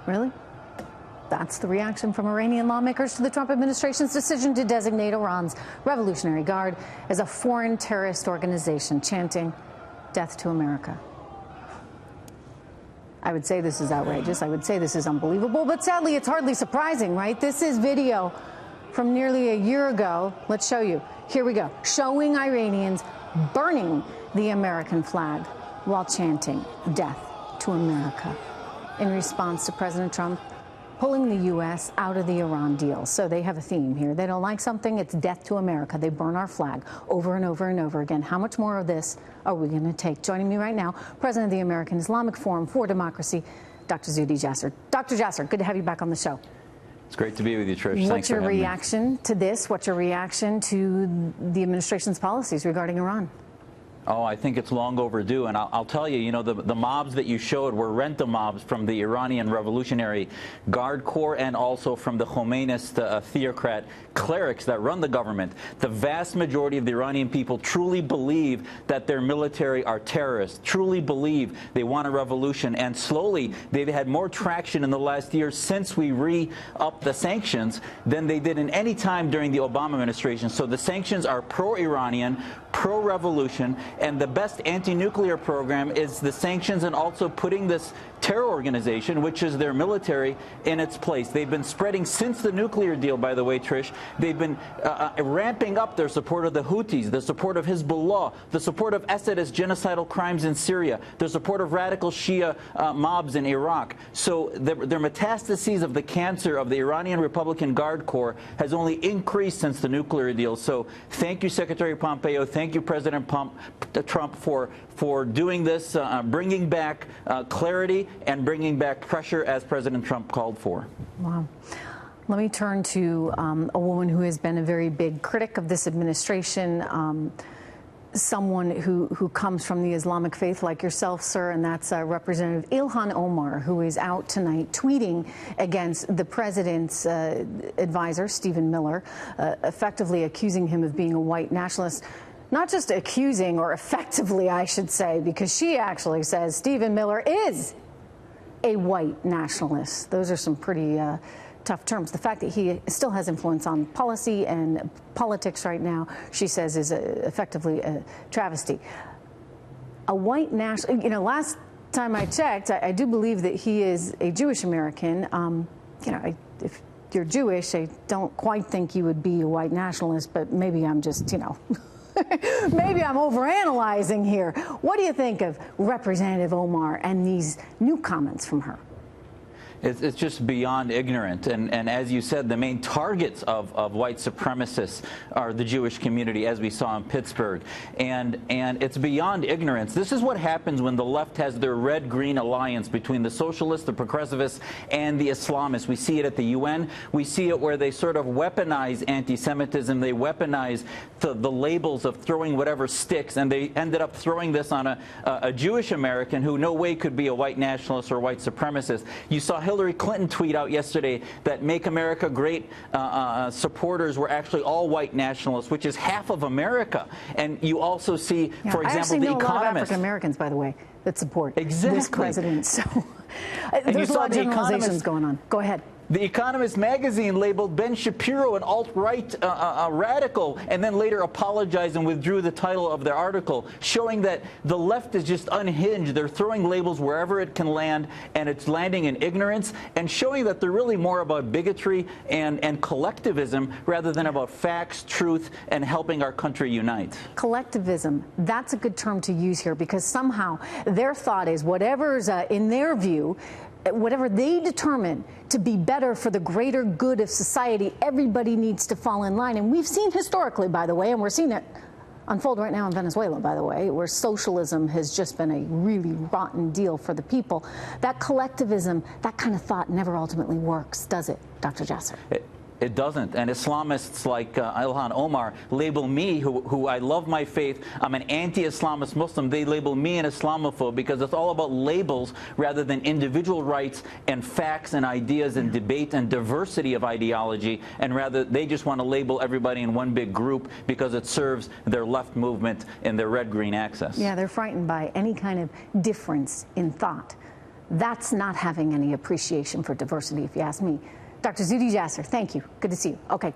Really? That's the reaction from Iranian lawmakers to the Trump administration's decision to designate Iran's Revolutionary Guard as a foreign terrorist organization, chanting, "Death to America." I would say this is outrageous. I would say this is unbelievable. But sadly, it's hardly surprising, right? This is video from nearly a year ago. Let's show you. Here we go. Showing Iranians burning the American flag while chanting, "Death to America," in response to President Trump pulling the U.S. out of the Iran deal. So they have a theme here. They don't like something, it's death to America. They burn our flag over and over and over again. How much more of this are we going to take? Joining me right now, President of the American Islamic Forum for Democracy, Dr. Zudhi Jasser. Dr. Jasser, good to have you back on the show. It's great to be with you, Trish. What's your reaction to this? What's your reaction to the administration's policies regarding Iran? Oh, I think it's long overdue. And I'll tell you, the mobs that you showed were rent-a mobs from the Iranian Revolutionary Guard Corps and also from the Khomeinist theocrat clerics that run the government. The vast majority of the Iranian people truly believe that their military are terrorists, truly believe they want a revolution. And slowly, they've had more traction in the last year since we re-upped the sanctions than they did in any time during the Obama administration. So the sanctions are pro-Iranian, pro-revolution, and the best anti-nuclear program is the sanctions and also putting this terror organization, which is their military, in its place. They've been spreading since the nuclear deal, by the way, Trish. They've been ramping up their support of the Houthis, the support of Hezbollah, the support of Assadist genocidal crimes in Syria, the support of radical Shia mobs in Iraq. So their metastases of the cancer of the Iranian Republican Guard Corps has only increased since the nuclear deal. So thank you, Secretary Pompeo. Thank you, President Trump, for doing this, bringing back clarity and bringing back pressure as President Trump called for. Wow. Let me turn to a woman who has been a very big critic of this administration, someone who comes from the Islamic faith like yourself, sir, and that's Representative Ilhan Omar, who is out tonight tweeting against the president's advisor, Stephen Miller, effectively accusing him of being a white nationalist. Not just accusing, or effectively, I should say, because she actually says Stephen Miller is a white nationalist. Those are some pretty tough terms. The fact that he still has influence on policy and politics right now, she says, is effectively a travesty. A white national, last time I checked, I do believe that he is a Jewish American. If you're Jewish, I don't quite think you would be a white nationalist, but maybe I'm just, maybe I'm overanalyzing here. What do you think of Representative Omar and these new comments from her? It's just beyond ignorant. And as you said, the main targets of white supremacists are the Jewish community, as we saw in Pittsburgh. And it's beyond ignorance. This is what happens when the left has their red-green alliance between the socialists, the progressivists, and the Islamists. We see it at the UN. We see it where they sort of weaponize anti-Semitism. They weaponize the labels of throwing whatever sticks. And they ended up throwing this on a Jewish American who no way could be a white nationalist or white supremacist. You saw Hillary Clinton tweet out yesterday that Make America Great supporters were actually all white nationalists, which is half of America. And you also see, for example, The Economist. I actually know a lot of African Americans, by the way, that support exactly this president. So there's a lot of generalizations going on. Go ahead. The Economist magazine labeled Ben Shapiro an alt-right radical, and then later apologized and withdrew the title of their article, showing that the left is just unhinged. They're throwing labels wherever it can land, and it's landing in ignorance, and showing that they're really more about bigotry and collectivism rather than about facts, truth, and helping our country unite. Collectivism, that's a good term to use here, because somehow their thought is whatever's in their view, whatever they determine to be better for the greater good of society, everybody needs to fall in line. And we've seen historically, by the way, and we're seeing it unfold right now in Venezuela, by the way, where socialism has just been a really rotten deal for the people. That collectivism, that kind of thought never ultimately works, does it, Dr. Jasser? It doesn't. And Islamists like Ilhan Omar label me, who I love my faith, I'm an anti-Islamist Muslim, they label me an Islamophobe because it's all about labels rather than individual rights and facts and ideas and debate and diversity of ideology. And rather, they just want to label everybody in one big group because it serves their left movement and their red-green axis. Yeah, they're frightened by any kind of difference in thought. That's not having any appreciation for diversity, if you ask me. Dr. Zudhi Jasser, thank you. Good to see you. Okay.